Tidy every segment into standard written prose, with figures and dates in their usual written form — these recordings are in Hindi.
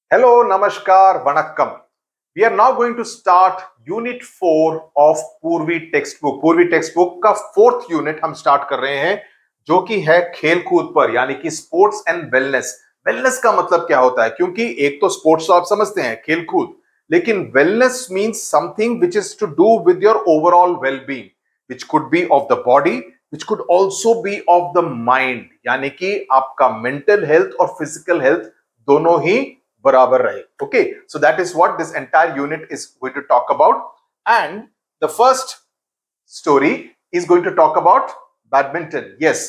Hello, Namaskar, Vanakkam. We are now going to start Unit 4 of पूर्वी टेक्स्टबुक। पूर्वी टेक्स्टबुक का 4th यूनिट हम स्टार्ट कर रहे हैं, जो कि है खेल कूद पर, यानी कि स्पोर्ट्स एंड वेलनेस। वेलनेस का मतलब क्या होता है? क्योंकि एक तो स्पोर्ट्स तो आप समझते हैं, खेल कूद, लेकिन wellness means something which is to do with your overall well being, which could be of the body, which could also be of the mind, यानी कि आपका मेंटल हेल्थ और फिजिकल हेल्थ दोनों ही बराबर रहे. Okay, so that is what this entire unit is going to talk about. And the first story is going to talk about badminton. Yes,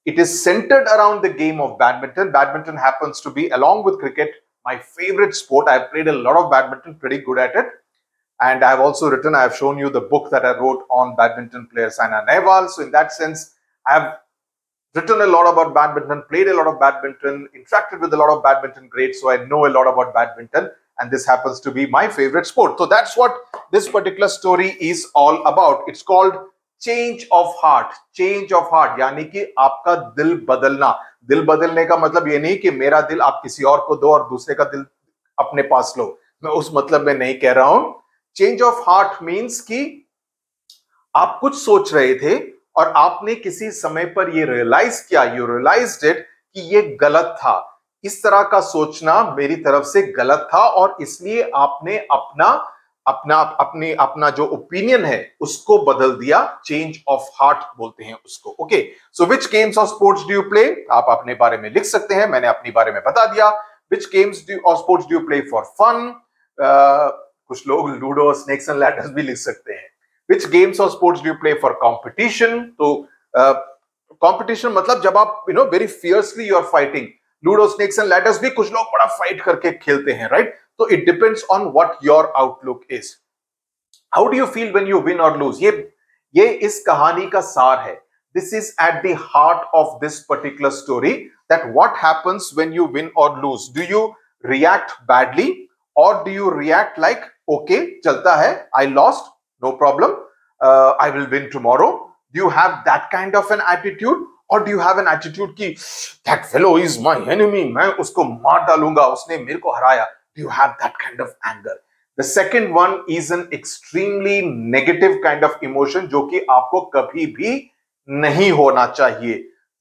it is centered around the game of badminton. Badminton happens to be, along with cricket, my favorite sport. I've played a lot of badminton, pretty good at it. And I've also written, I've shown you the book that I wrote on badminton player Saina Nehwal. So in that sense, I've written a lot about badminton, played a lot of badminton, interacted with a lot of badminton greats, so I know a lot about badminton, and this happens to be my favorite sport. So that's what this particular story is all about. It's called change of heart. Change of heart यानी कि आपका दिल बदलना. दिल बदलने का मतलब ये नहीं कि मेरा दिल आप किसी और को दो और दूसरे का दिल अपने पास लो, मैं उस मतलब में नहीं कह रहा हूं. चेंज ऑफ हार्ट मीन्स कि आप कुछ सोच रहे थे और आपने किसी समय पर ये रियलाइज किया, यू रियलाइज्ड इट, कि ये गलत था. इस तरह का सोचना मेरी तरफ से गलत था और इसलिए आपने अपना जो ओपिनियन है उसको बदल दिया. चेंज ऑफ हार्ट बोलते हैं उसको. Okay, so which games of sports do you play? आप अपने बारे में लिख सकते हैं, मैंने अपने बारे में बता दिया. Which games of sports do you play for fun? कुछ लोग लूडो, स्नेक्स एंड लैडर्स भी लिख सकते हैं. Which games or sports do you play for competition? तो competition मतलब जब आप very fiercely you are fighting. Ludo, snakes and ladders भी कुछ लोग बड़ा fight करके खेलते हैं, right? So it depends on what your outlook is. How do you feel when you win or lose? ये इस कहानी का सार है. This is at the heart of this particular story, that what happens when you win or lose. Do you react badly or do you react like, okay, चलता है, I lost, no problem, I will win tomorrow? Do you have that kind of an attitude, or do you have an attitude ki that fellow is my enemy, मैं उसको मार डालूंगा, उसने मेरे को हराया? Do you have that kind of anger? The second one is an extremely negative kind of emotion, जो कि आपको कभी भी नहीं होना चाहिए.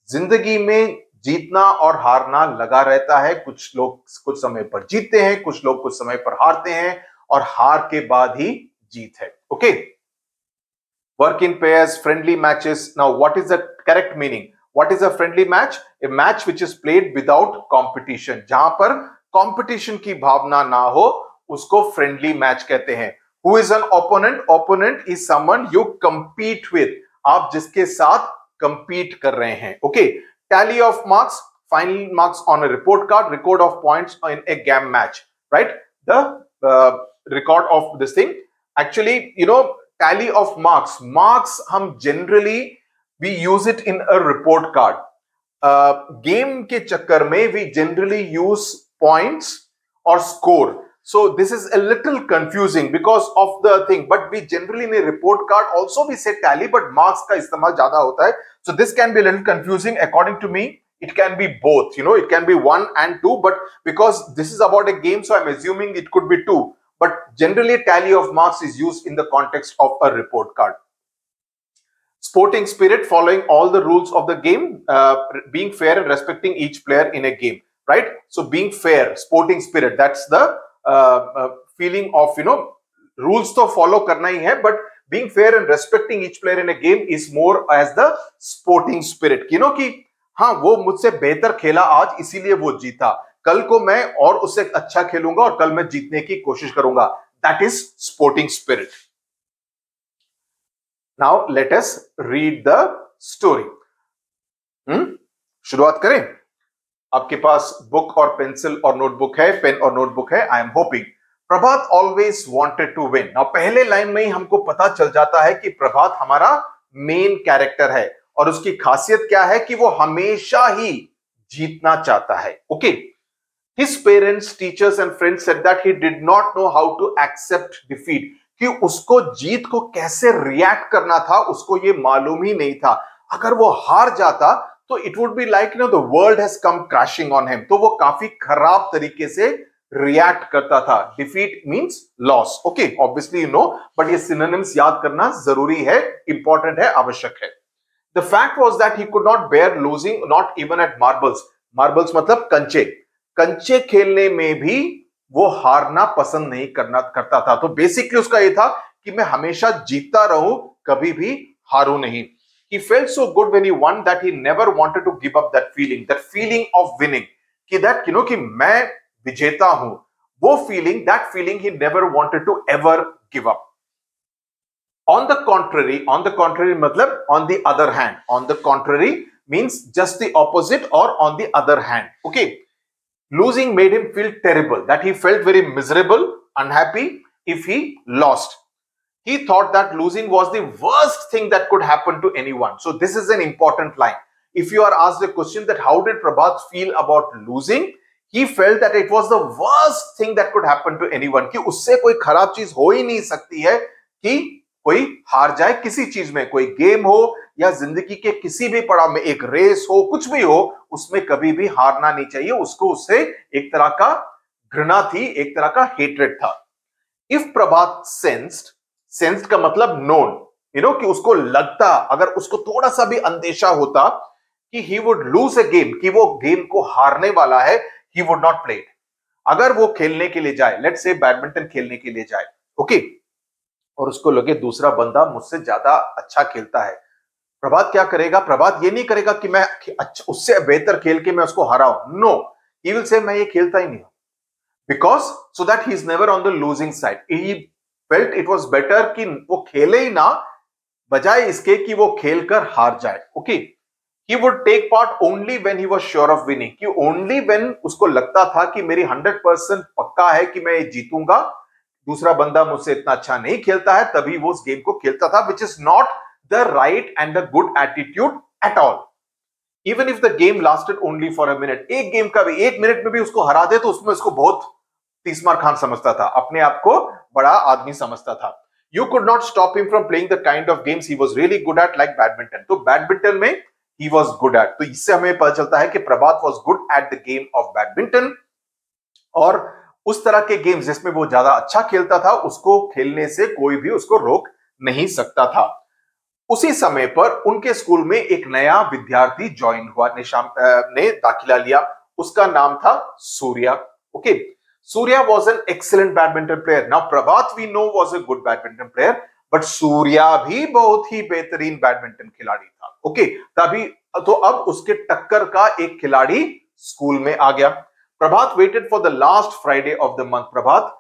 जिंदगी में जीतना और हारना लगा रहता है. कुछ लोग कुछ समय पर जीतते हैं, कुछ लोग कुछ समय पर हारते हैं, और हार के बाद ही जीत है. Okay, work in pairs, friendly matches. Now what is the correct meaning? What is a friendly match? A match which is played without competition. जहां पर competition की भावना ना हो, उसको friendly match कहते हैं. Who is an opponent? Opponent is someone you compete with. आप जिसके साथ compete कर रहे हैं. Okay, tally of marks, final marks on a report card, record of points in a game match, right? The record of this thing. Actually, tally of marks हम generally we use it in a report card. Game के चक्कर में we generally use points or score. So this is a little confusing because of the thing, but we generally in a report card also we say tally, but marks का इस्तेमाल ज्यादा होता है. So this can be a little confusing. According to me, it can be both. It can be 1 and 2, but because this is about a game, so I'm assuming it could be 2. But generally, tally of marks is used in the context of a report card. Sporting spirit, following all the rules of the game, being fair and respecting each player in a game, right? So being fair, sporting spirit, that's the feeling of, rules to follow karna hi hai, but being fair and respecting each player in a game is more as the sporting spirit. कि हाँ, वो मुझसे बेहतर खेला आज, इसीलिए वो जीता. कल को मैं और उससे अच्छा खेलूंगा और कल मैं जीतने की कोशिश करूंगा. That is sporting spirit. Now let us read the story. शुरुआत करें. आपके पास बुक और पेंसिल और नोटबुक है, पेन और नोटबुक है. I am hoping. Prabhat always wanted to win. Now पहले लाइन में ही हमको पता चल जाता है कि प्रभात हमारा मेन कैरेक्टर है और उसकी खासियत क्या है कि वो हमेशा ही जीतना चाहता है. Okay. His parents, teachers and friends said that he did not know how to accept defeat. कि उसको जीत को कैसे रिएक्ट करना था उसको ये मालूम ही नहीं था. अगर वो हार जाता तो it would be like the world has come crashing on him. तो वो काफी खराब तरीके से रिएक्ट करता था। Defeat means loss. Okay, obviously you know, but ये सिनोनिम्स याद करना जरूरी है, इंपॉर्टेंट है, आवश्यक है। The fact was that he could not bear losing, not even at marbles. Marbles मतलब कंचे, कंचे खेलने में भी वो हारना पसंद नहीं करता था। तो बेसिकली उसका ये था कि मैं हमेशा जीतता रहूं, कभी भी हारूं नहीं। He felt so good when he won that he never wanted to give up that feeling of winning, कि that कि मैं विजेता हूं, वो feeling, that feeling he never wanted to ever give up. On the contrary मतलब on the other hand, on the contrary means just the opposite or on the other hand. Okay, losing made him feel terrible, that he felt very miserable, unhappy if he lost. He thought that losing was the worst thing that could happen to anyone. So this is an important line. If you are asked the question that how did Prabhat feel about losing, he felt that it was the worst thing that could happen to anyone. कि उससे कोई खराब चीज हो ही नहीं सकती है कि कोई हार जाए किसी चीज में, कोई गेम हो या जिंदगी के किसी भी पड़ाव में, एक रेस हो, कुछ भी हो, उसमें कभी भी हारना नहीं चाहिए। उसको उससे एक तरह का घृणा थी, एक तरह का हेट्रेड था। If Prabhat सेंस्ड का मतलब नोन, कि उसको लगता, अगर उसको थोड़ा सा भी अंदेशा होता कि he would lose a game, कि वो गेम को हारने वाला है, he would not play it. अगर वो खेलने के लिए जाए, लेट्स से बैडमिंटन खेलने के लिए जाए, ओके, और उसको लगे दूसरा बंदा मुझसे ज्यादा अच्छा खेलता है, प्रभात क्या करेगा? प्रभात ये नहीं करेगा कि मैं उससे बेहतर खेल के मैं उसको हराऊं। नो, ही विल से मैं ये खेलता ही नहीं, because so that he is never on the losing side. He felt it was better कि वो खेले ही ना, बजाय इसके कि वो खेलकर हार जाए। Okay, he would take part only when he was sure of winning, कि ओनली व्हेन उसको लगता था कि मेरी 100% पक्का है कि मैं जीतूंगा, दूसरा बंदा मुझसे इतना अच्छा नहीं खेलता है, तभी वो उस गेम को खेलता था, which is not the right and the good attitude at all. Even if the game lasted only for a minute, एक गेम का भी 1 मिनट में भी उसको हरा दे तो उसमें उसको बहुत तीसमार खान समझता था, अपने आप को बड़ा आदमी समझता था। You could not stop him from playing the kind of games he was really good at, like badminton. तो बैडमिंटन में he was good at, तो इससे हमें पता चलता है कि प्रभात was good at the game of badminton, और उस तरह के गेम्स जिसमें वो ज्यादा अच्छा खेलता था, उसको खेलने से कोई भी उसको रोक नहीं सकता था। उसी समय पर उनके स्कूल में एक नया विद्यार्थी ज्वाइन हुआ, ने दाखिला लिया, उसका नाम था Surya. Okay, Surya was an excellent badminton player. Now Prabhat we know was a good badminton player, but Surya भी बहुत ही बेहतरीन बैडमिंटन खिलाड़ी था। ओके, तभी तो अब उसके टक्कर का एक खिलाड़ी स्कूल में आ गया। प्रभात waited for the last Friday of the month. प्रभात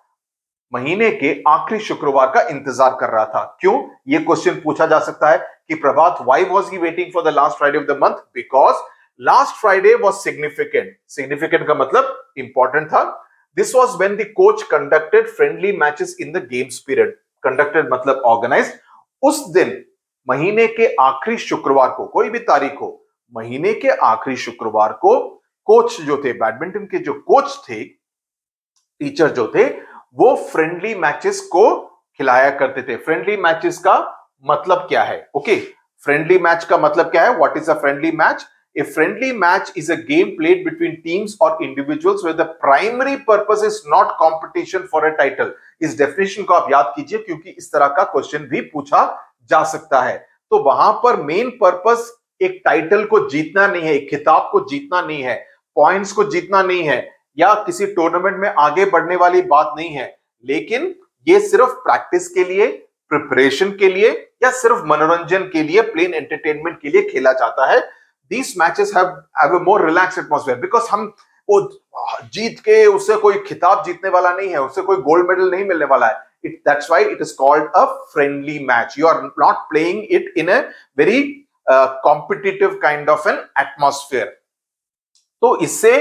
महीने के आखिरी शुक्रवार का इंतजार कर रहा था। क्यों? ये क्वेश्चन पूछा जा सकता है कि प्रभात why was he waiting for the last Friday of the month? Because last Friday was significant. Significant का मतलब important था। This was when the coach conducted friendly matches in the games period. Conducted मतलब organized। उस दिन महीने के आखिरी शुक्रवार को, कोई भी तारीख हो, महीने के आखिरी शुक्रवार को कोच जो थे, बैडमिंटन के जो कोच थे, टीचर जो थे, वो फ्रेंडली मैचेस को खिलाया करते थे। फ्रेंडली मैचेस का मतलब क्या है? ओके, फ्रेंडली मैच का मतलब क्या है? What is a friendly match? A friendly match is a game played between teams or individuals where the primary purpose is not competition for a title. इस डेफिनेशन को आप याद कीजिए, क्योंकि इस तरह का क्वेश्चन भी पूछा जा सकता है। तो वहां पर मेन पर्पस एक टाइटल को जीतना नहीं है, एक खिताब को जीतना नहीं है, पॉइंट्स को जीतना नहीं है, या किसी टूर्नामेंट में आगे बढ़ने वाली बात नहीं है, लेकिन ये सिर्फ प्रैक्टिस के लिए, प्रिपरेशन के लिए, या सिर्फ मनोरंजन के लिए, प्लेन एंटरटेनमेंट के लिए खेला जाता है। These matches have a more relaxed atmosphere because हम वो जीत के उससे कोई खिताब जीतने वाला नहीं है, उससे कोई गोल्ड मेडल नहीं मिलने वाला है। That's why it is called a friendly match. You are not playing it in a very competitive kind of an atmosphere. तो इससे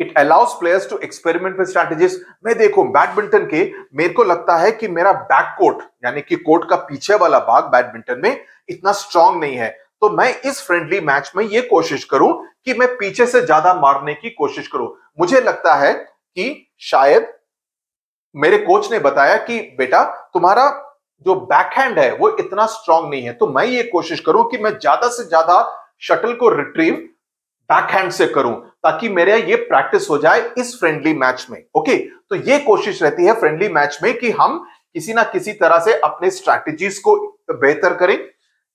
it allows players to experiment with strategies. मैं देखो बैडमिंटन के, मेरे को लगता है कि मेरा बैक कोर्ट, यानी कि कोर्ट का पीछे वाला भाग बैडमिंटन में इतना स्ट्रांग नहीं है, तो मैं इस फ्रेंडली मैच में ये कोशिश करूं कि मैं पीछे से ज्यादा मारने की कोशिश करूं। मुझे लगता है कि शायद मेरे कोच ने बताया कि बेटा तुम्हारा जो बैकहैंड है वो इतना स्ट्रांग नहीं है, तो मैं ये कोशिश करूं कि मैं ज्यादा से ज्यादा शटल को रिट्रीव बैकहैंड से करूं, ताकि मेरे ये प्रैक्टिस हो जाए इस फ्रेंडली मैच में। ओके, तो ये कोशिश रहती है फ्रेंडली मैच में कि हम किसी ना किसी तरह से अपने स्ट्रैटेजीज को बेहतर करें,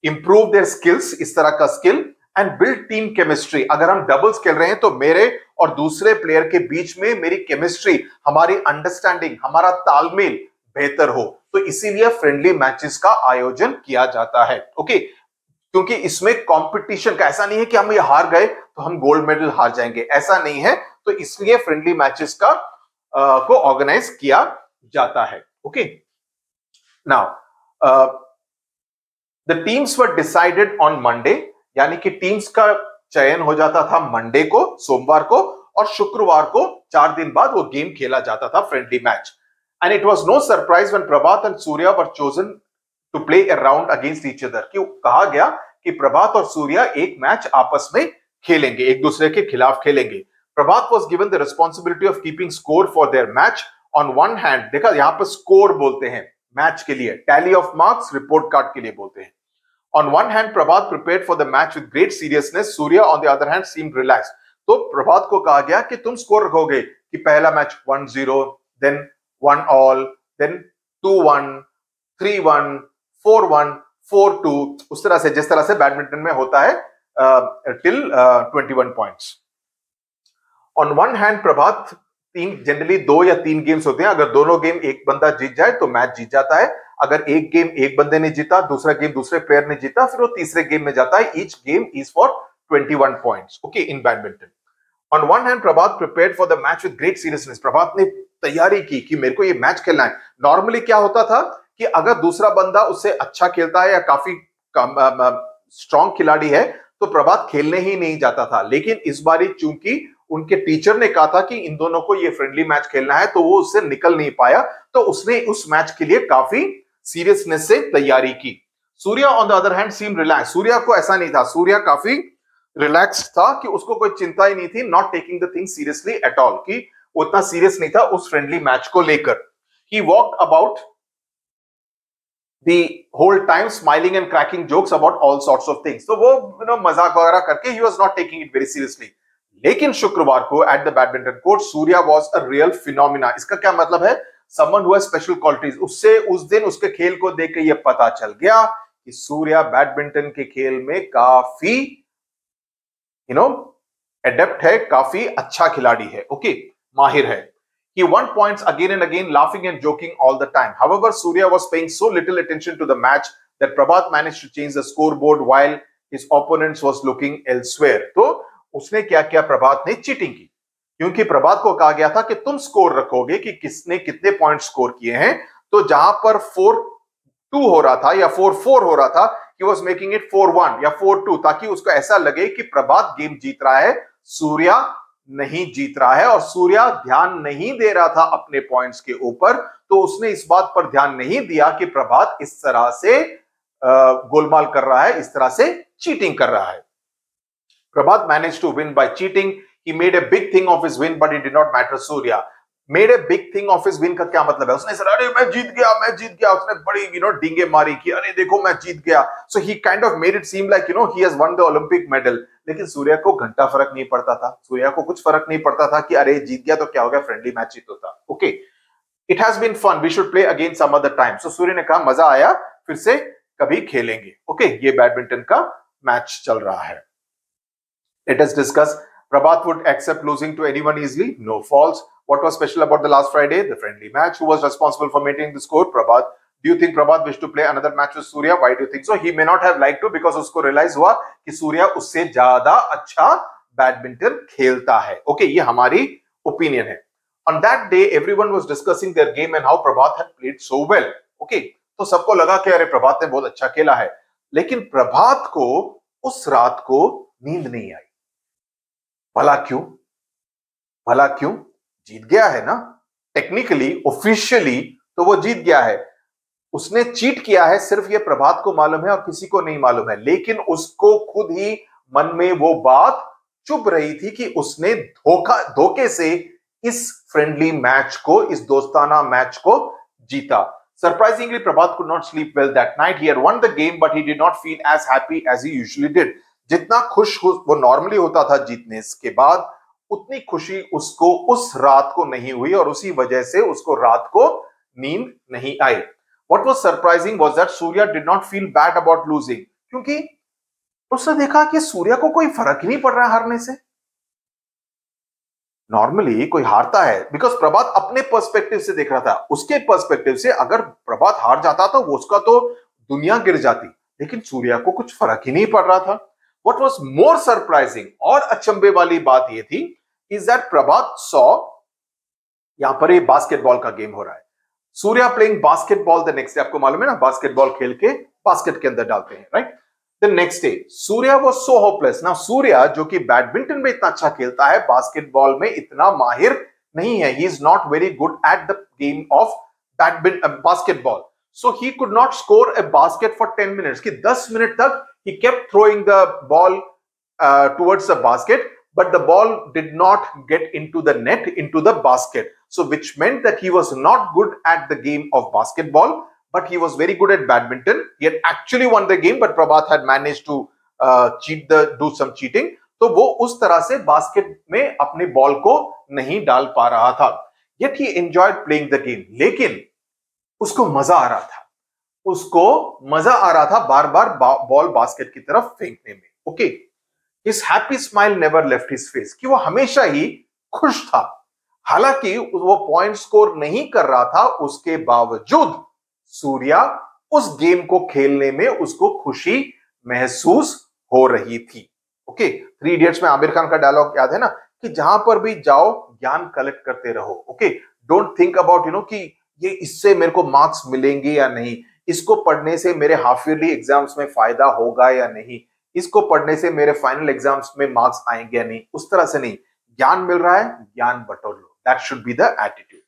इंप्रूव देयर स्किल्स, इस तरह का skill, and build team chemistry. अगर हम डबल्स खेल रहे हैं तो मेरे और दूसरे प्लेयर के बीच में मेरी केमिस्ट्री, हमारी अंडरस्टैंडिंग, हमारा तालमेल बेहतर हो, तो इसीलिए फ्रेंडली मैचेस का आयोजन किया जाता है। ओके, क्योंकि इसमें कंपटीशन का, ऐसा नहीं है कि हम ये हार गए तो हम गोल्ड मेडल हार जाएंगे, ऐसा नहीं है। तो इसलिए फ्रेंडली मैचेस का को ऑर्गेनाइज किया जाता है। Okay, now the teams were decided on Monday, यानी कि टीम्स का चयन हो जाता था मंडे को, सोमवार को, और शुक्रवार को 4 दिन बाद वो गेम खेला जाता था, friendly match. And it was no surprise when Prabhat and Surya were chosen to play a round against each other. क्यों कहा गया कि प्रभात और सूर्या एक मैच आपस में खेलेंगे, एक दूसरे के खिलाफ खेलेंगे। Prabhat was given the responsibility of keeping score for their match. On one hand, देखा यहां पर स्कोर बोलते हैं मैच के लिए, tally of marks report card के लिए बोलते हैं। On one hand, Prabhat prepared for the match with great seriousness. Surya, on the other hand, seemed relaxed. तो प्रभात को कहा गया कि तुम स्कोर रखोगे कि पहला मैच 1-0, then 1-all, then 2-1, 3-1, 4-1, 4-2, उस तरह से, जिस तरह से बैडमिंटन में होता है till 21 points. On one hand, Prabhat generally 2 या 3 गेम्स होते हैं, अगर दोनों गेम एक बंदा जीत जाए तो मैच जीत जाता है। अगर एक गेम एक बंदे ने जीता, दूसरा गेम दूसरे प्लेयर ने जीता, फिर वो तीसरे गेम में जाता है। Each game is for 21 points, okay, in badminton. On one hand, Prabhat prepared for the match with great seriousness. Prabhat ने तैयारी की कि मेरे को ये मैच खेलना है। नॉर्मली क्या होता था कि अगर दूसरा बंदा उससे अच्छा खेलता है या काफी स्ट्रॉन्ग खिलाड़ी है तो प्रभात खेलने ही नहीं जाता था। लेकिन इस बारी चूंकि उनके टीचर ने कहा था कि इन दोनों को ये फ्रेंडली मैच खेलना है, तो वो उससे निकल नहीं पाया, तो उसने उस मैच के लिए काफी सीरियसनेस से तैयारी की। Surya on the other hand seem relax. Surya को ऐसा नहीं था, सूर्या काफी रिलैक्स था कि उसको कोई चिंता ही नहीं थी, not taking the thing seriously at all, कि उतना सीरियस नहीं था उस फ्रेंडली मैच को लेकर। He walked about the whole time smiling and cracking jokes about all sorts of things. तो वो मजाक वगैरह करके he was not taking it very seriously. लेकिन शुक्रवार को at the badminton court, Surya was a real phenomena. इसका क्या मतलब है? Someone who has special qualities. उससे उस दिन उसके खेल को देख के ये पता चल गया कि सूर्या बैडमिंटन के खेल में काफी adept है, काफी अच्छा खिलाड़ी है, ओके, माहिर है। He won points again and again, laughing and joking all the time. However, Surya was paying so little attention to the match that Prabhat managed to change the scoreboard while his opponents was looking elsewhere. तो उसने क्या किया, प्रभात ने चीटिंग की, क्योंकि प्रभात को कहा गया था कि तुम स्कोर रखोगे कि किसने कितने पॉइंट स्कोर किए हैं। तो जहां पर 4-2 हो रहा था या 4-4 हो रहा था, he was making it 4-1 या 4-2, ताकि उसको ऐसा लगे कि प्रभात गेम जीत रहा है, सूर्या नहीं जीत रहा है। और सूर्या ध्यान नहीं दे रहा था अपने पॉइंट्स के ऊपर, तो उसने इस बात पर ध्यान नहीं दिया कि प्रभात इस तरह से गोलमाल कर रहा है, इस तरह से चीटिंग कर रहा है। Prabhat managed to win by cheating. He made a big thing of his win but it did not matter. Surya made a big thing of his win का क्या मतलब है? उसने अरे मैं जीत गया, मैं जीत गया, उसने बड़ी डींगे मारी कि अरे देखो मैं जीत गया। So he kind of made it seem like he has won the Olympic medal. लेकिन सूर्या को घंटा फर्क नहीं पड़ता था, सूर्या को कुछ फर्क नहीं पड़ता था कि अरे जीत गया तो क्या हो गया, फ्रेंडली मैच ही तो था। Okay, it has been fun, we should play again some other time. So Surya ने कहा मजा आया, फिर से कभी खेलेंगे। ओके, ये बैडमिंटन का मैच चल रहा है। Let us discuss. Prabhat would accept losing to anyone easily. No false. What was special about the last Friday? The friendly match. Who was responsible for maintaining the score? Prabhat. Do you think Prabhat wished to play another match with Surya? Why do you think so? He may not have liked to because उसको realize हुआ कि सूर्या उससे ज्यादा अच्छा बैडमिंटन खेलता है। Okay, ये हमारी opinion है। On that day, everyone was discussing their game and how Prabhat had played so well. Okay, तो सबको लगा कि अरे प्रभात ने बहुत अच्छा खेला है, लेकिन प्रभात को उस रात को नींद नहीं आई। भला क्यों? भला क्यों? जीत गया है ना, टेक्निकली ऑफिशियली तो वो जीत गया है। उसने चीट किया है, सिर्फ ये प्रभात को मालूम है और किसी को नहीं मालूम है। लेकिन उसको खुद ही मन में वो बात चुभ रही थी कि उसने धोखे से इस फ्रेंडली मैच को, इस दोस्ताना मैच को जीता। Surprisingly, Prabhat could not sleep well that night. He had won the game, but he did not feel as happy as he usually did. जितना खुश वो नॉर्मली होता था जीतने के बाद, उतनी खुशी उसको उस रात को नहीं हुई और उसी वजह से उसको रात को नींद नहीं आई। What was surprising was that Surya did not feel bad about losing, क्योंकि उसने देखा कि सूर्या को कोई फर्क ही नहीं पड़ रहा हारने से। नॉर्मली कोई हारता है बिकॉज प्रभात अपने पर्सपेक्टिव से देख रहा था, उसके पर्सपेक्टिव से अगर प्रभात हार जाता तो उसका तो दुनिया गिर जाती, लेकिन सूर्या को कुछ फर्क ही नहीं पड़ रहा था। What was more surprising और अचंभे वाली बात यह थी is that प्रभात सॉ, यहां पर ये बास्केटबॉल का गेम हो रहा है, Surya playing basketball the next day, आपको मालूम है ना बास्केटबॉल खेल के बास्केट के अंदर डालते हैं, right. The next day Surya was so hopeless. ना सूर्या जो कि बैडमिंटन में इतना अच्छा खेलता है, बास्केटबॉल में इतना माहिर नहीं है, he is not very good at the game of basketball, so he could not score a basket for 10 minutes, कि 10 मिनट तक he kept throwing the ball towards the basket, but the ball did not get into the net, into the basket, so which meant that he was not good at the game of basketball, but he was very good at badminton. He had actually won the game, but Prabhat had managed to do some cheating, तो वो उस तरह से बास्केट में अपने बॉल को नहीं डाल पा रहा था। Yet he enjoyed playing the game, लेकिन उसको मजा आ रहा था, उसको मजा आ रहा था बार बार बॉल बास्केट की तरफ फेंकने में। Okay, His happy smile never left his face, कि वो हमेशा ही खुश था, हालांकि वो पॉइंट स्कोर नहीं कर रहा था, उसके बावजूद सूर्या उस गेम को खेलने में उसको खुशी महसूस हो रही थी। ओके, 3 इडियट्स में आमिर खान का डायलॉग याद है ना, कि जहां पर भी जाओ ज्ञान कलेक्ट करते रहो। ओके, डोंट थिंक अबाउट कि ये इससे मेरे को मार्क्स मिलेंगे या नहीं, इसको पढ़ने से मेरे हाफ ईयरली एग्जाम्स में फायदा होगा या नहीं, इसको पढ़ने से मेरे फाइनल एग्जाम्स में मार्क्स आएंगे या नहीं, उस तरह से नहीं। ज्ञान मिल रहा है, ज्ञान बटोर लो, that should be the attitude.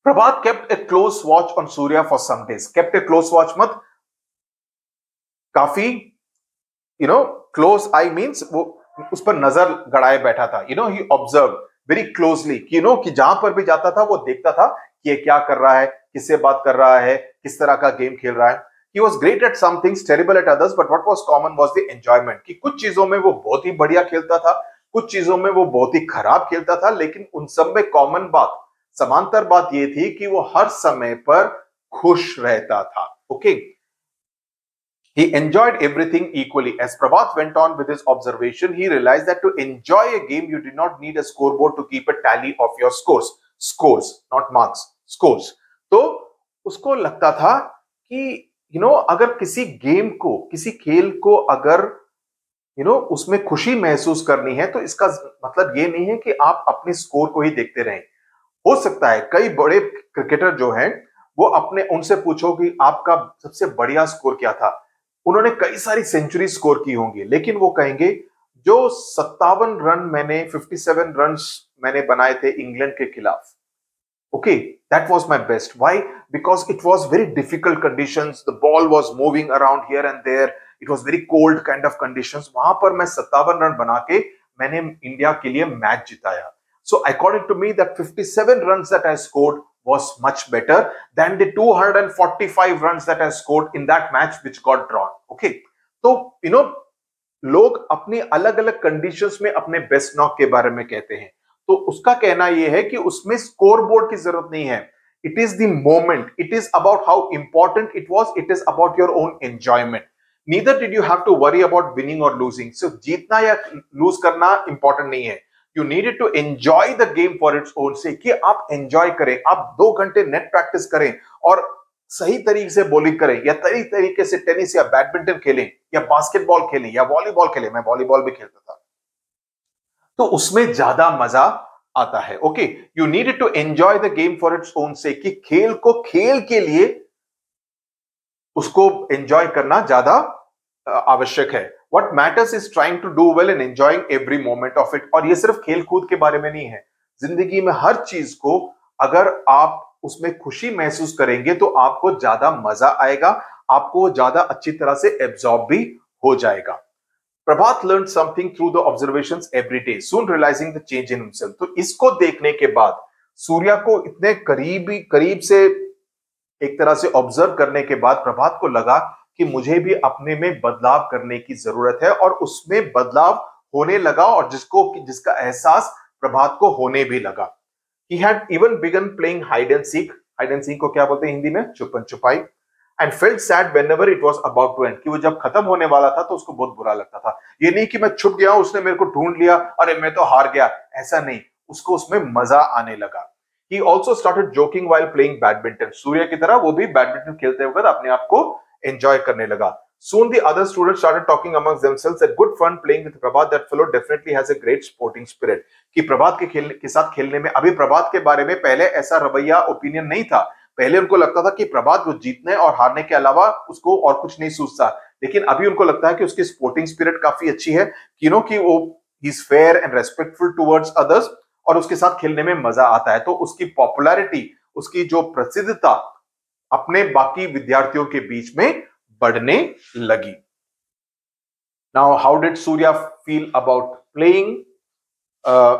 Prabhat kept a close watch on Surya for some days. Kept a close watch मत, काफी क्लोज आई मींस वो उस पर नजर गड़ाए बैठा था, ही ऑब्जर्व वेरी क्लोजली, कि जहां पर भी जाता था वो देखता था कि ये क्या कर रहा है, किससे बात कर रहा है, किस तरह का गेम खेल रहा है। He was great at some things, terrible at others, but what was common was the enjoyment, कि कुछ चीजों में वो बहुत ही बढ़िया खेलता था, कुछ चीजों में वो बहुत ही खराब खेलता था, लेकिन उन सब में कॉमन बात, समांतर बात ये थी कि वो हर समय पर खुश रहता था। Okay, He enjoyed everything equally. As Prabhat went on with his observation, he realized that to enjoy a game, you did not need a scoreboard to keep a tally of your scores. Scores, not marks. Scores. तो उसको लगता था कि अगर किसी गेम को, किसी खेल को अगर उसमें खुशी महसूस करनी है, तो इसका मतलब ये नहीं है कि आप अपने स्कोर को ही देखते रहें। हो सकता है कई बड़े क्रिकेटर जो हैं, वो उनसे पूछो कि आपका सबसे बढ़िया स्कोर क्या था, उन्होंने कई सारी सेंचुरी स्कोर की होंगी, लेकिन वो कहेंगे जो 57 रन मैंने 57 रन मैंने बनाए थे इंग्लैंड के खिलाफ, okay, that was my best. Why? Because it was very difficult conditions, the ball was moving around here and there, it was very cold kind of conditions, वहां पर मैं 57 रन बना के मैंने इंडिया के लिए मैच जिताया। So according to me, that 57 runs that I scored was much better than the 245 runs that I scored in that match which got drawn. Okay, तो लोग अपनी अलग अलग कंडीशंस में अपने बेस्ट नॉक के बारे में कहते हैं, तो उसका कहना यह है कि उसमें स्कोर बोर्ड की जरूरत नहीं है, it is the moment, it is about how important it was, it is about your own enjoyment. Neither did you have to worry about winning और लूजिंग, सिर्फ जीतना या लूज करना इंपॉर्टेंट नहीं है, you needed to enjoy the game for its own sake, कि आप एंजॉय करें, आप 2 घंटे नेट प्रैक्टिस करें और सही तरीके से बॉलिंग करें, या तरीके से टेनिस या बैडमिंटन खेलें या बास्केटबॉल खेलें या वॉलीबॉल खेलें, मैं वॉलीबॉल भी खेलता था, तो उसमें ज्यादा मजा आता है। Okay, you needed to enjoy the game for its own sake, कि खेल को खेल के लिए उसको एंजॉय करना ज्यादा आवश्यक है। What matters is trying to do well and enjoying every moment of it. और ये सिर्फ खेल कूद के बारे में नहीं है, जिंदगी में हर चीज को अगर आप उसमें खुशी महसूस करेंगे तो आपको ज्यादा मजा आएगा, आपको ज्यादा अच्छी तरह से एब्जॉर्ब भी हो जाएगा। प्रभात learned something through the observations every day, soon realizing the change in himself. तो इसको देखने के बाद, सूर्या को इतने करीब से एक तरह से ऑब्जर्व करने के बाद प्रभात को लगा कि मुझे भी अपने में बदलाव करने की जरूरत है, और उसमें बदलाव होने लगा और जिसका एहसास प्रभात को होने भी लगा। He had even begun playing hide and seek. Hide and seek को क्या बोलते हैं हिंदी में? छुपन छुपाई। And felt sad whenever it was about to end. कि वो जब खत्म होने वाला था तो उसको बहुत बुरा लगता था। ये नहीं कि मैं छुप गया, उसने मेरे को ढूंढ लिया, अरे मैं तो हार गया, ऐसा नहीं। उसको उसमें मजा आने लगा। He also started joking while playing badminton. सूर्य की तरह वो भी बैडमिंटन खेलते वक्त अपने आप को एंजॉय करने लगा। Soon the other students started talking amongst themselves that good fun playing with Prabhat. That fellow definitely has a great sporting spirit. कि प्रभात के साथ खेलने में, अभी प्रभात के बारे में पहले ऐसा रवैया ओपिनियन नहीं था। पहले उनको लगता था कि प्रभात वो जीतने और हारने के अलावा उसको और कुछ नहीं सूझता, लेकिन अभी उनको लगता है कि उसकी स्पोर्टिंग स्पिरिट काफी अच्छी है, कि वो he is fair and respectful towards others और उसके साथ खेलने में मजा आता है। तो उसकी पॉपुलैरिटी, उसकी जो प्रसिद्धता अपने बाकी विद्यार्थियों के बीच में बढ़ने लगी। Now how did Surya feel about playing?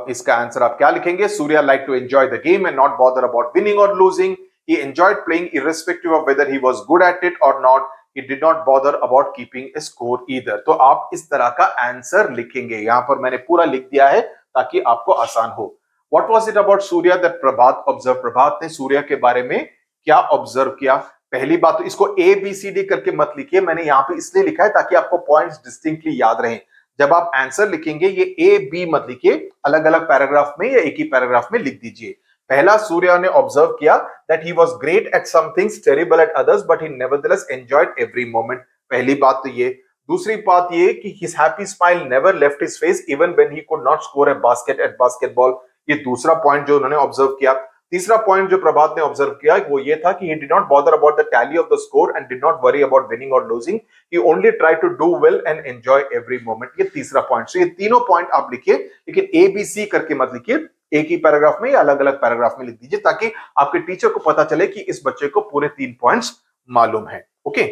इसका आंसर आप क्या लिखेंगे? Surya like to enjoy the game and not bother about winning और losing. He enjoyed playing irrespective of whether he was good at it or not. He did not bother about keeping a score either. तो आप इस तरह का आंसर लिखेंगे। यहां पर मैंने पूरा लिख दिया है ताकि आपको आसान हो। What was it about Surya that Prabhat observed? प्रभात ने सूर्य के बारे में क्या ऑब्जर्व किया? पहली बात तो इसको ए बी सी डी करके मत लिखिए, मैंने यहाँ पे इसलिए लिखा है ताकि आपको पॉइंट्स डिस्टिंक्टली याद रहें। जब आप आंसर लिखेंगे ये ए बी मत लिखिए, अलग अलग पैराग्राफ में या एक ही पैराग्राफ में लिख दीजिए। पहला, सूर्य ने ऑब्जर्व किया that he was great at some things, terrible at others, but he nevertheless enjoyed every moment. पहली बात तो ये। दूसरी बात ये कि his happy smile never left his face even when he could not score a basket at basketball. ये दूसरा पॉइंट जो उन्होंने ऑब्जर्व किया। तीसरा पॉइंट जो प्रभात ने ऑब्जर्व किया वो ये था कि he did not bother about the tally of the score and did not worry about winning or losing. He only tried to do well and enjoy every moment. ये तीसरा पॉइंट। सो ये तीनों पॉइंट आप लिखिए, लेकिन ए बी सी करके मत लिखिए, एक ही पैराग्राफ में या अलग अलग पैराग्राफ में लिख दीजिए ताकि आपके टीचर को पता चले कि इस बच्चे को पूरे 3 पॉइंट्स मालूम है। ओके,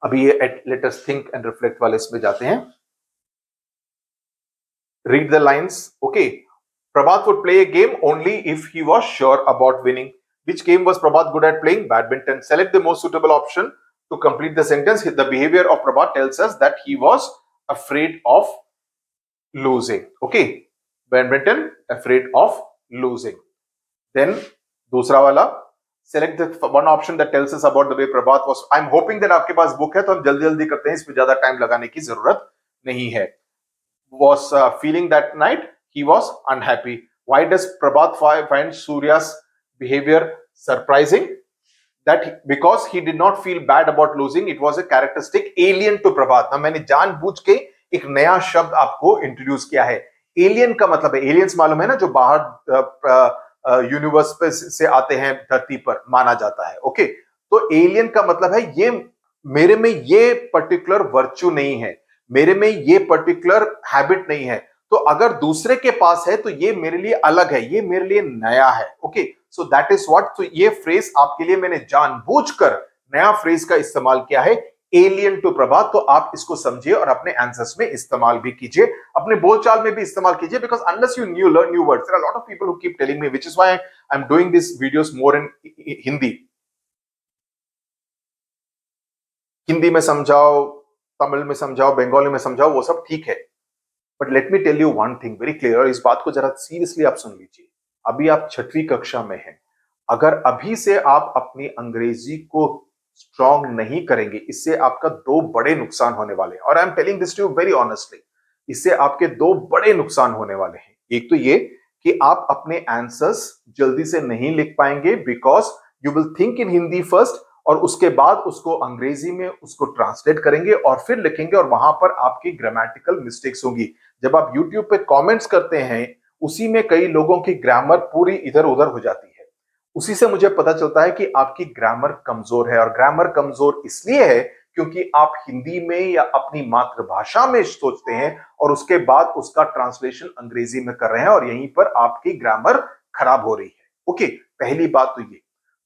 अभी ये let us think and reflect वाले इसमें जाते हैं। Read the lines. Okay, Prabhat would play a game only if he was sure about winning. Which game was Prabhat good at playing? Badminton. Select the most suitable option to complete the sentence. The behavior of Prabhat tells us that he was afraid of losing. Okay, badminton, afraid of losing. Then, दूसरा वाला, select the one option that tells us about the way Prabhat was. I'm hoping that आपके पास बुक है तो हम जल्दी जल्दी करते हैं, इसमें ज्यादा टाइम लगाने की जरूरत नहीं है। Was feeling that night he was unhappy. Why does Prabhat find Surya's behavior surprising? That because he did not feel bad about losing, it was a characteristic alien to Prabhat. ना मैंने जानबूझ के एक नया शब्द आपको इंट्रोड्यूस किया है। एलियन का मतलब है, एलियंस मालूम है ना, जो बाहर यूनिवर्स पे से आते हैं धरती पर, माना जाता है। ओके, तो एलियन का मतलब है ये मेरे में ये पर्टिकुलर वर्च्यू नहीं है, मेरे में ये पर्टिकुलर हैबिट नहीं है, तो अगर दूसरे के पास है तो ये मेरे लिए अलग है, ये मेरे लिए नया है। Okay, so that is what. तो ये फ्रेज आपके लिए मैंने जानबूझकर नया फ्रेज का इस्तेमाल किया है, एलियन टू प्रभात। तो आप इसको समझिए और अपने आंसर्स में इस्तेमाल भी कीजिए, अपने बोलचाल में भी इस्तेमाल कीजिए, because unless you learn new words, there are lot of people who keep telling me, which is why I am doing this videos more in Hindi. Hindi में समझाओ, तमिल में समझाओ, बंगाली में समझाओ, वो सब ठीक है, but let me tell you one thing very clear, और इस बात को जरा सीरियसली आप सुन लीजिए। अभी आप 6वीं कक्षा में हैं, अगर अभी से आप अपनी अंग्रेजी को स्ट्रॉन्ग नहीं करेंगे, इससे आपका 2 बड़े नुकसान होने वाले हैं, और I am telling this to you very honestly. इससे आपके 2 बड़े नुकसान होने वाले हैं। एक तो ये कि आप अपने आंसर्स जल्दी से नहीं लिख पाएंगे, because you will think in Hindi first और उसके बाद उसको अंग्रेजी में उसको ट्रांसलेट करेंगे और फिर लिखेंगे, और वहां पर आपकी ग्रामेटिकल मिस्टेक्स होंगी। जब आप YouTube पे कमेंट्स करते हैं, उसी में कई लोगों की ग्रामर पूरी इधर उधर हो जाती है। उसी से मुझे पता चलता है कि आपकी ग्रामर कमजोर है, और ग्रामर कमजोर इसलिए है क्योंकि आप हिंदी में या अपनी मातृभाषा में सोचते हैं और उसके बाद उसका ट्रांसलेशन अंग्रेजी में कर रहे हैं, और यहीं पर आपकी ग्रामर खराब हो रही है। ओके, पहली बात तो ये।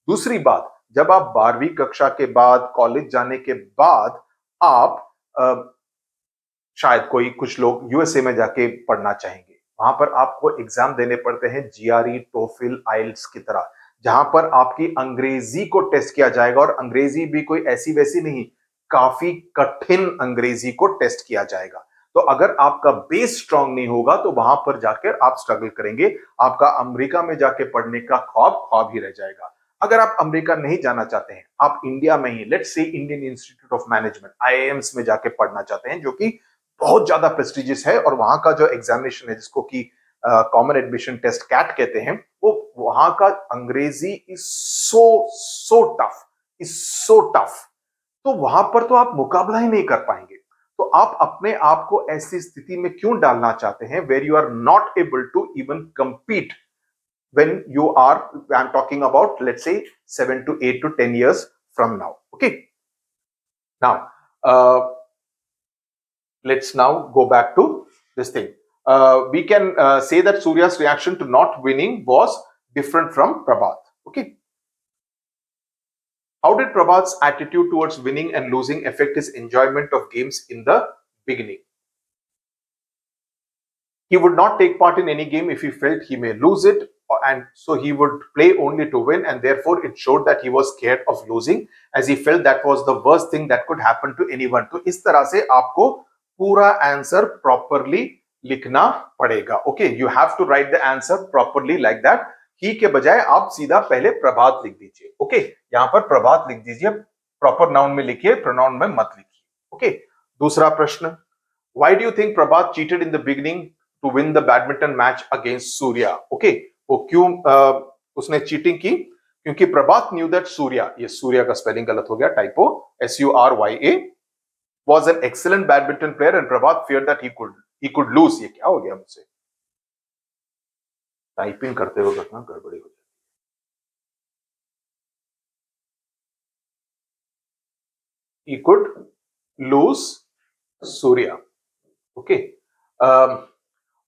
दूसरी बात, जब आप 12वीं कक्षा के बाद, कॉलेज जाने के बाद, आप शायद कुछ लोग यूएसए में जाके पढ़ना चाहेंगे, वहां पर आपको एग्जाम देने पड़ते हैं जीआरई, टोफिल, आइल्स की तरह, जहां पर आपकी अंग्रेजी को टेस्ट किया जाएगा, और अंग्रेजी भी कोई ऐसी वैसी नहीं, काफी कठिन अंग्रेजी को टेस्ट किया जाएगा। तो अगर आपका बेस स्ट्रांग नहीं होगा तो वहां पर जाकर आप स्ट्रगल करेंगे, आपका अमेरिका में जाके पढ़ने का ख्वाब ख्वाब ही रह जाएगा। अगर आप अमेरिका नहीं जाना चाहते हैं, आप इंडिया में ही let's say Indian Institute of Management IIMs में जाके पढ़ना चाहते हैं, जो कि बहुत ज्यादा प्रेस्टिजियस है, और वहां का जो एग्जामिनेशन है जिसको कि कॉमन एडमिशन टेस्ट कैट कहते हैं, वो वहां का अंग्रेजी इज सो टफ, तो वहां पर तो आप मुकाबला ही नहीं कर पाएंगे। तो आप अपने आप को ऐसी स्थिति में क्यों डालना चाहते हैं where you are not able to even compete when you are, I'm talking about let's say 7 to 8 to 10 years from now. Okay, now let's now go back to this thing. We can say that Surya's reaction to not winning was different from Prabhat. Okay, how did Prabhat's attitude towards winning and losing affect his enjoyment of games in the beginning? He would not take part in any game if he felt he may lose it, and so he would play only to win, and therefore it showed that he was scared of losing, as he felt that was the worst thing that could happen to anyone. तो इस तरह से आपको पूरा आंसर प्रॉपरली लिखना पड़ेगा। Okay, you have to write the answer properly like that. ही के बजाय आप सीधा पहले प्रभात लिख दीजिए। ओके, यहां पर प्रभात लिख दीजिए, प्रॉपर नाउन में लिखिए, प्रोनाउन में मत लिखिए। ओके, दूसरा प्रश्न, why do you think Prabhat cheated in the beginning to win the badminton match against Surya? Okay, वो क्यों उसने चीटिंग की? क्योंकि प्रभात न्यू दैट सूर्या, ये सूर्या का स्पेलिंग गलत हो गया, typo, SURYA, was an excellent badminton player and Prabhat feared that he could lose. ये क्या हो गया मुझसे? टाइपिंग करते हुए घटना गड़बड़ी हो जाती है। He could lose Surya. Okay.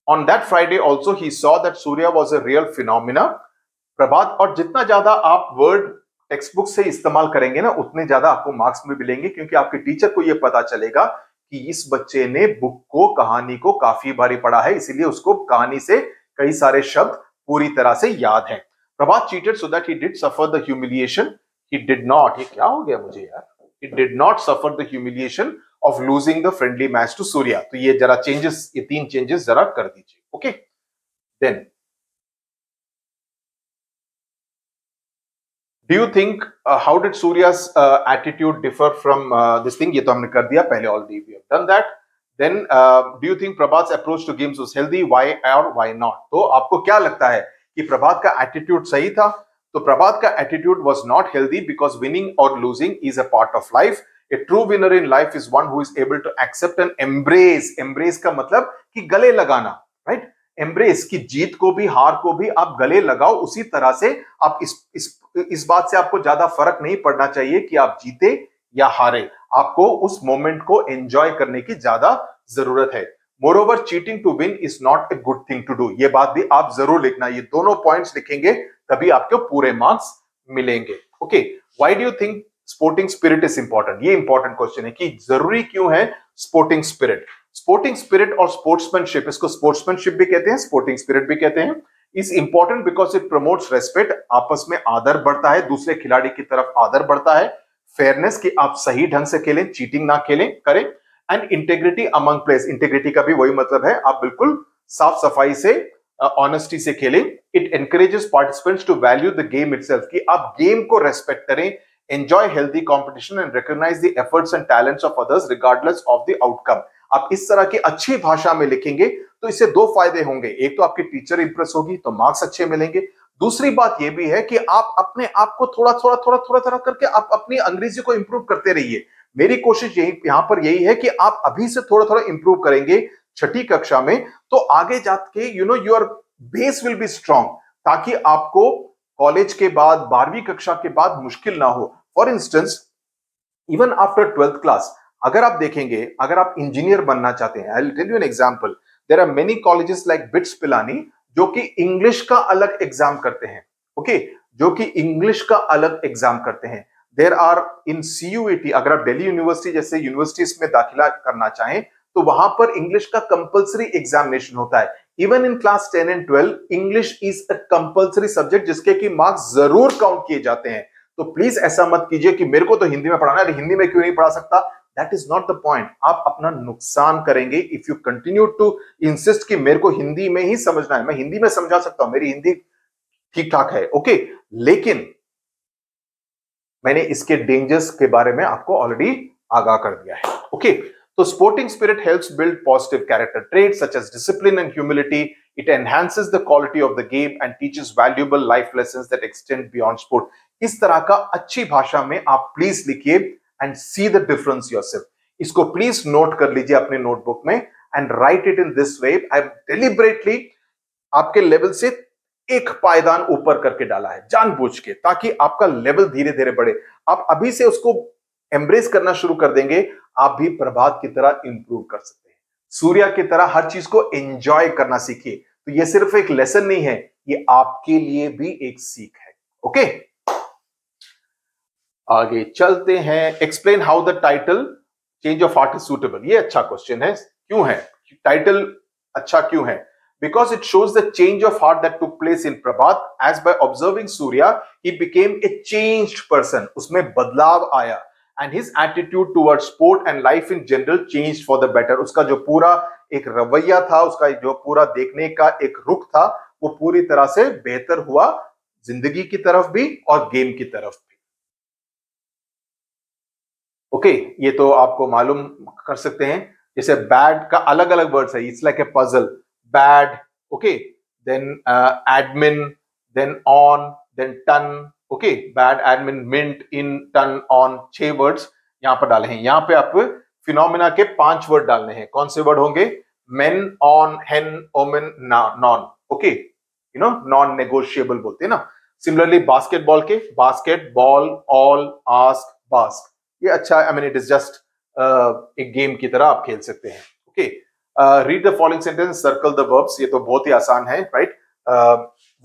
On that Friday also he saw that Surya was a real phenomena. प्रभात, और जितना ज्यादा आप वर्ड टेक्स्ट बुक से इस्तेमाल करेंगे ना, उतने ज्यादा आपको मार्क्स में मिलेंगे, क्योंकि आपके टीचर को यह पता चलेगा कि इस बच्चे ने बुक को, कहानी को काफी बारी पढ़ा है, इसीलिए उसको कहानी से कई सारे शब्द पूरी तरह से याद हैं। Prabhat cheated so that he did suffer the humiliation, he did not, ये क्या हो गया मुझे यार, he did not suffer the humiliation of losing the friendly match to Surya. तो ये जरा चेंजेस, ये 3 चेंजेस जरा कर दीजिए। Okay, then Do you think how did Surya's attitude differ from this thing? ये तो हमने कर दिया पहले, already we have done that. Then do you think Prabhat's approach to games was healthy? Why or why not? तो आपको क्या लगता है कि प्रभात का attitude सही था? तो प्रभात का attitude was not healthy because winning or losing is a part of life. A true winner in life is one who is able to accept and embrace. Embrace का मतलब कि गले लगाना, right? Embrace की जीत को भी, हार को भी आप गले लगाओ। उसी तरह से आप इस बात से आपको ज्यादा फर्क नहीं पड़ना चाहिए कि आप जीते या हारे, आपको उस मोमेंट को एंजॉय करने की ज्यादा जरूरत है। Moreover cheating to win is not a good thing to do, ये बात भी आप जरूर लिखना। ये दोनों पॉइंट्स लिखेंगे तभी आपको पूरे मार्क्स मिलेंगे। Okay, why do you think sporting spirit is important? ये इंपॉर्टेंट क्वेश्चन है कि जरूरी क्यों है स्पोर्टिंग स्पिरिट। स्पोर्टिंग स्पिरिट और स्पोर्ट्समैनशिप, इसको स्पोर्ट्समैनशिप भी कहते हैं, स्पोर्टिंग स्पिरिट भी कहते हैं, is important because it promotes respect, आपस में आदर बढ़ता है, दूसरे खिलाड़ी की तरफ आदर बढ़ता है, फेयरनेस कि आप सही ढंग से खेलें, चीटिंग ना खेलें करें, and integrity among players, integrity का भी वही मतलब है, आप बिल्कुल साफ सफाई से, ऑनेस्टी से खेलें। It encourages participants to value the game itself, कि आप गेम को रेस्पेक्ट करें, enjoy healthy competition and recognise the efforts and talents of others regardless of the outcome. आप इस तरह की अच्छी भाषा में लिखेंगे तो इससे 2 फायदे होंगे, एक तो आपकी टीचर इंप्रेस होगी तो मार्क्स अच्छे मिलेंगे, दूसरी बात यह भी है कि आप अपने आप को थोड़ा करके आप अपनी अंग्रेजी को इंप्रूव करते रहिए। मेरी कोशिश यहां पर यही है कि आप अभी से थोड़ा इंप्रूव करेंगे 6ठी कक्षा में, तो आगे जाके your base will be strong, ताकि आपको कॉलेज के बाद 12वीं कक्षा के बाद मुश्किल ना हो। For instance, even after 12th class, अगर आप देखेंगे, अगर आप इंजीनियर बनना चाहते हैं, I will tell you an example, there are many colleges like BITS Pilani जो कि इंग्लिश का अलग एग्जाम करते हैं। ओके, जो कि इंग्लिश का अलग एग्जाम करते हैं। देयर आर इन CUET, अगर आप दिल्ली यूनिवर्सिटी जैसे यूनिवर्सिटीज में दाखिला करना चाहें तो वहां पर इंग्लिश का कंपलसरी एग्जामिनेशन होता है। Even in class 10 and 12 English is a compulsory subject, जिसके कि मार्क्स जरूर काउंट किए जाते हैं। तो प्लीज ऐसा मत कीजिए कि मेरे को तो हिंदी में पढ़ाना है, हिंदी में क्यों नहीं पढ़ा सकता, that is not the point. आप अपना नुकसान करेंगे if you continue to insist कि मेरे को हिंदी में ही समझना है। मैं हिंदी में समझा सकता हूं, मेरी हिंदी ठीक ठाक है, ओके, लेकिन मैंने इसके डेंजर्स के बारे में आपको ऑलरेडी आगाह कर दिया है, ओके। तो sporting spirit helps build positive character traits such as discipline and humility. It enhances the quality of the game and teaches valuable life lessons that extend beyond sport. इस तरह का अच्छी भाषा में आप प्लीज लिखिए and see the difference yourself. इसको प्लीज नोट कर लीजिए अपने नोटबुक में and write it in this way. I deliberately आपके लेवल से एक पायदान ऊपर करके डाला है जानबूझ के, ताकि आपका लेवल धीरे धीरे बढ़े। आप अभी से उसको एम्ब्रेस करना शुरू कर देंगे, आप भी प्रभात की तरह इंप्रूव कर सकते हैं। सूर्या की तरह हर चीज को एंजॉय करना सीखिए। तो ये सिर्फ एक लेसन नहीं है, ये आपके लिए भी एक सीख है, ओके। आगे चलते हैं। Explain how the title change of heart is suitable. ये अच्छा क्वेश्चन है। क्यों है टाइटल अच्छा क्यों है? Because it shows the change of heart that took place in Prabhat, as by observing Surya, he became a changed person. उसमें बदलाव आया, and his attitude towards sport and life in general changed for the better. उसका जो पूरा एक रवैया था, उसका जो पूरा देखने का एक रुख था, वो पूरी तरह से बेहतर हुआ, जिंदगी की तरफ भी और गेम की तरफ भी। ओके, ये तो आपको मालूम कर सकते हैं। जैसे बैड का अलग अलग वर्ड्स है, it's like a puzzle. Bad, okay, then admin, then on, then ton, okay, bad, admin, mint, in, ton, on, 6 words यहां पर डाले हैं। यहां पे आप फिनोमिना के 5 वर्ड डालने हैं। कौन से वर्ड होंगे? men, on, hen, omen, non, okay, you know, non negotiable बोलते हैं ना। सिमिलरली बास्केटबॉल के basket, ball, all, ask, bask, ये अच्छा, I mean it is just एक गेम की तरह आप खेल सकते हैं, okay. Read the following sentence, circle the verbs. ये तो बहुत ही आसान है, right?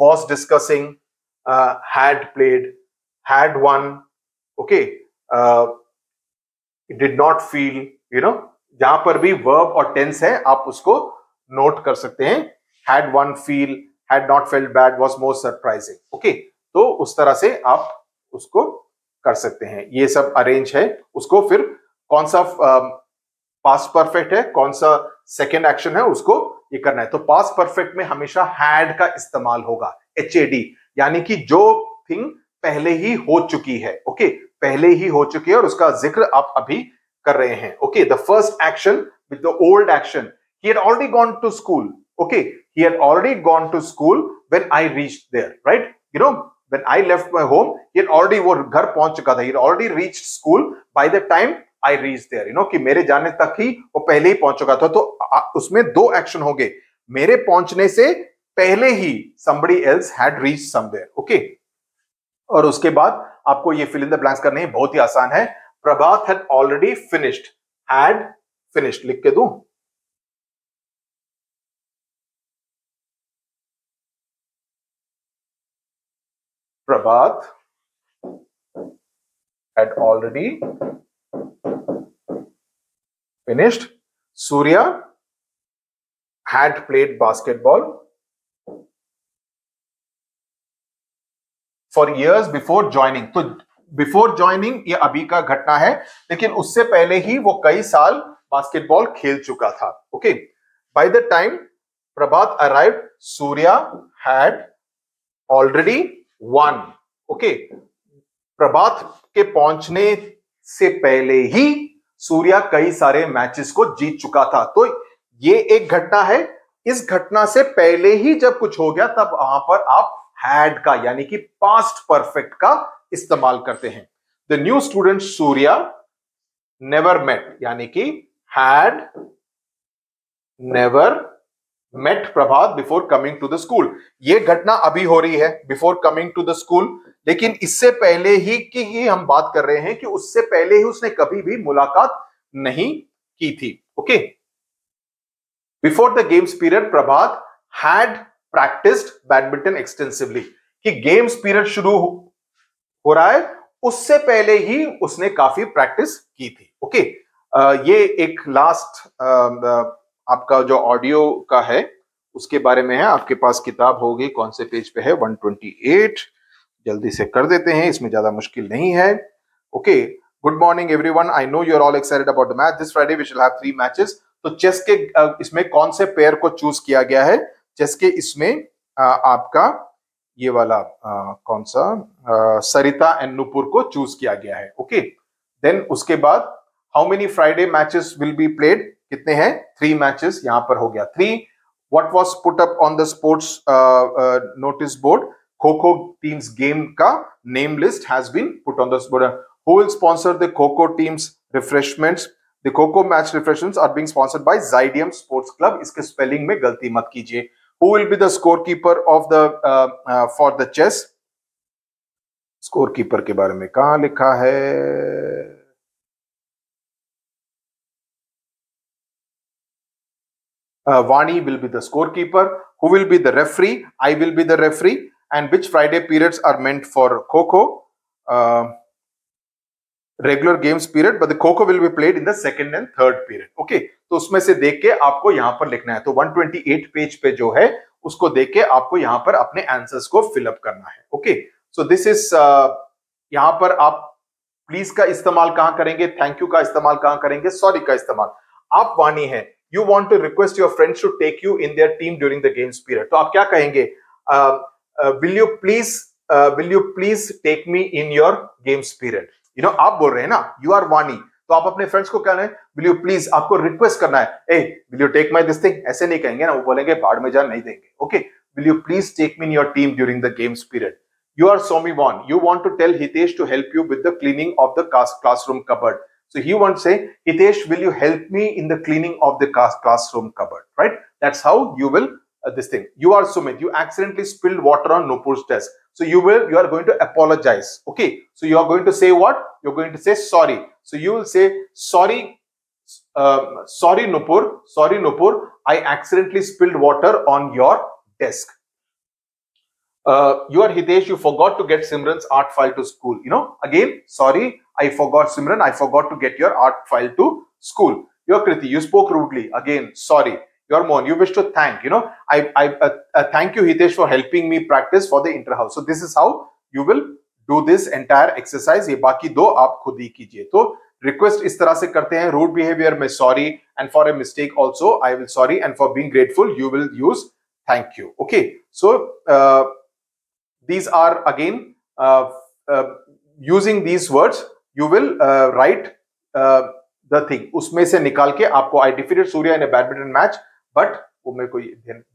Was discussing, had played, had won, okay. Did not feel, you know, जहां पर भी verb और tense है आप उसको नोट कर सकते हैं। Had won, feel, had not felt bad, was more surprising, okay. तो उस तरह से आप उसको कर सकते हैं। ये सब अरेंज है। उसको फिर कौन सा पास्ट परफेक्ट है, कौन सा सेकेंड एक्शन है, उसको ये करना है। तो पास्ट परफेक्ट में हमेशा हैड का इस्तेमाल होगा, HAD, यानी कि जो थिंग पहले ही हो चुकी है, ओके, पहले ही हो चुकी है और उसका जिक्र आप अभी कर रहे हैं, okay. The first action with the old action, he had already gone to school, okay, he had already gone to school when I reached there, right, you know, when I left my home, he had already, वो घर पहुंच चुका था, he had already reached school by the time I reached there, you know, कि मेरे जाने तक ही वो पहले ही पहुंच चुका था। तो उसमें 2 एक्शन हो गए, मेरे पहुंचने से पहले ही somebody else had reached somewhere, okay। और उसके बाद आपको ये fill in the blanks करने हैं, बहुत ही आसान है। प्रभात had already finished, had finished लिख के दूं? प्रभात had already finished. Surya had played basketball for years before joining. तो before joining ये अभी का घटना है, लेकिन उससे पहले ही वो कई साल बास्केटबॉल खेल चुका था, okay. By the time Prabhat arrived, Surya had already won, okay। प्रभात के पहुंचने से पहले ही सूर्या कई सारे मैचेस को जीत चुका था। तो ये एक घटना है, इस घटना से पहले ही जब कुछ हो गया तब वहां पर आप हैड का यानी कि पास्ट परफेक्ट का इस्तेमाल करते हैं। The new student Surya never met, यानी कि had never met Prabhat before coming to the school. ये घटना अभी हो रही है, before coming to the school, लेकिन इससे पहले ही की ही हम बात कर रहे हैं कि उससे पहले ही उसने कभी भी मुलाकात नहीं की थी, okay. Before the games period Prabhat had practised badminton extensively, कि गेम्स पीरियड शुरू हो रहा है उससे पहले ही उसने काफी प्रैक्टिस की थी, ओके। ये एक लास्ट आपका जो ऑडियो का है उसके बारे में है। आपके पास किताब होगी, कौन से पेज पे है? 128। जल्दी से कर देते हैं, इसमें ज्यादा मुश्किल नहीं है, okay. Good morning everyone, I know you are all excited about the match. This Friday we shall have 3 matches. तो चेस के इसमें कौन से पेयर को चूज किया गया है? चेस के इसमें आपका ये वाला कौन सा सरिता एंड नुपुर को चूज किया गया है। ओके, देन उसके बाद how many Friday matches will be played? कितने हैं? 3 मैचेस यहां पर हो गया 3। What was put up on the sports notice board? Kho kho teams game का name list has been put on the board. Who will sponsor the Kho-Kho team's refreshments? The Kho-Kho match refreshments are being sponsored by Zydium Sports Club. इसके स्पेलिंग में गलती मत कीजिए। Who will be the scorekeeper of the for the chess? स्कोरकीपर के बारे में कहां लिखा है? Vani will be the scorekeeper. Who will be the referee? I will be the referee. And which Friday periods are meant for Kho-Kho? Regular games period, but the Kho-Kho will be played in the second and third period. Okay, तो उसमें से देख के आपको यहां पर लिखना है। तो 128 पेज पे जो है उसको देख के आपको यहां पर अपने आंसर्स को फिलअप करना है। ओके, सो दिस इज यहां पर आप प्लीज का इस्तेमाल कहां करेंगे? थैंक यू का इस्तेमाल कहां करेंगे? सॉरी का इस्तेमाल। आप वाणी है, you want to request your friends to take you in their team during the games period, तो आप क्या कहेंगे? Will you please take me in your games period. You know, आप बोल रहे हैं ना, यू आर वाणी, तो आप अपने फ्रेंड्स को कहना है विल यू प्लीज, आपको रिक्वेस्ट करना है, a will you take my this thing, ऐसे नहीं कहेंगे ना, वो बोलेंगे बाढ़ में जा, नहीं देंगे। Okay, will you please take me in your team during the games period. You are Somiwan. You want to tell Hitesh to help you with the cleaning of the classroom cupboard. So he wants to say, Hitesh, will you help me in the cleaning of the classroom cupboard? Right? That's how you will this thing. You are Sumit. You accidentally spilled water on Nupur's desk. So you are going to apologize. Okay. So you are going to say what? You're going to say sorry. So you will say sorry. Sorry Nupur. I accidentally spilled water on your desk. You are Hitesh, you forgot to get Simran's art file to school. You know, again, sorry, I forgot Simran, I forgot to get your art file to school. You are Kriti, you spoke rudely. Again, sorry. You are Mohan, you wish to thank. You know, I thank you Hitesh for helping me practice for the inter-house. So this is how you will do this entire exercise. ये बाकी दो आप खुद ही कीजिए। तो रिक्वेस्ट इस तरह से करते हैं, रूड बिहेवियर में sorry, and for a mistake also I will sorry, and for being grateful you will use thank you. Okay, so these are again using these words you will write the thing, उसमें से निकाल के आपको I defeated Surya in a badminton match, but वो मेरे को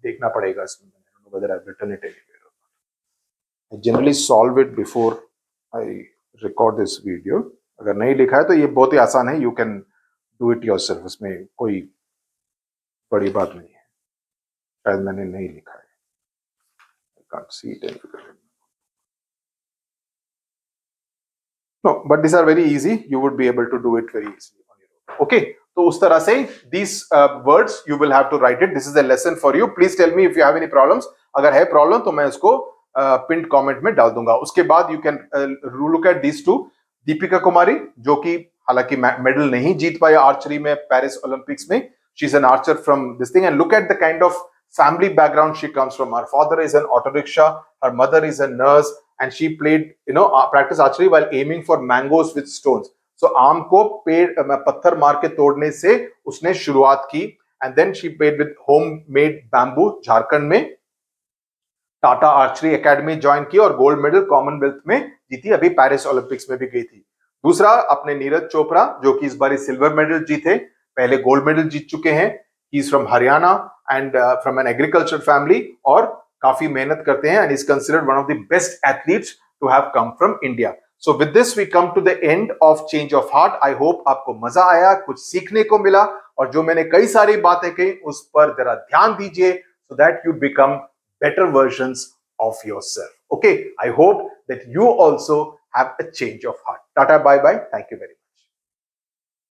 देखना पड़ेगा इसमें, I don't know whether I've written it anywhere or not. I generally solve it before I record this video. अगर नहीं लिखा है तो ये बहुत ही आसान है, you can do it yourself, इसमें कोई बड़ी बात नहीं है। शायद मैंने नहीं लिखा है, I can't see it anywhere. No, but these are very easy. You would be able to do it very easily on your own. Okay, तो उस तरह से these words you will have to write it. This is a lesson for you. Please tell me if you have any problems. अगर है प्रॉब्लम तो मैं इसको पिन कमेंट में डाल दूंगा। उसके बाद you can look at these two. Deepika Kumari, जो कि हालांकि मेडल नहीं जीत पाया आर्चरी में पेरिस ओलंपिक्स में, she is an archer from this thing, and look at the kind of family background she comes from. Her father is an auto rickshaw, her mother is a nurse, and she played, you know, practice archery while aiming for mangoes with stones. So आम को पेड़ पत्थर मार के तोड़ने से उसने शुरुआत की, and then she played with homemade bamboo Jharkhand में, टाटा आर्चरी एकेडमी ज्वाइन की और गोल्ड मेडल कॉमनवेल्थ में जीती, अभी पेरिस ओलंपिक्स में भी गई थी। दूसरा अपने नीरज चोपड़ा, जो कि इस बार सिल्वर मेडल जीते, पहले गोल्ड मेडल जीत चुके हैं। He is from Haryana and from an agriculture family, और काफी मेहनत करते हैं, and is considered one of the best athletes to have come from India. So with this we come to the end of change of heart. I hope आपको मजा आया, कुछ सीखने को मिला, और जो मैंने कई सारी बातें कही उस पर जरा ध्यान दीजिए, so that you become better versions of yourself. Okay, I hope that you also have a change of heart. Tata, bye bye. Thank you very much.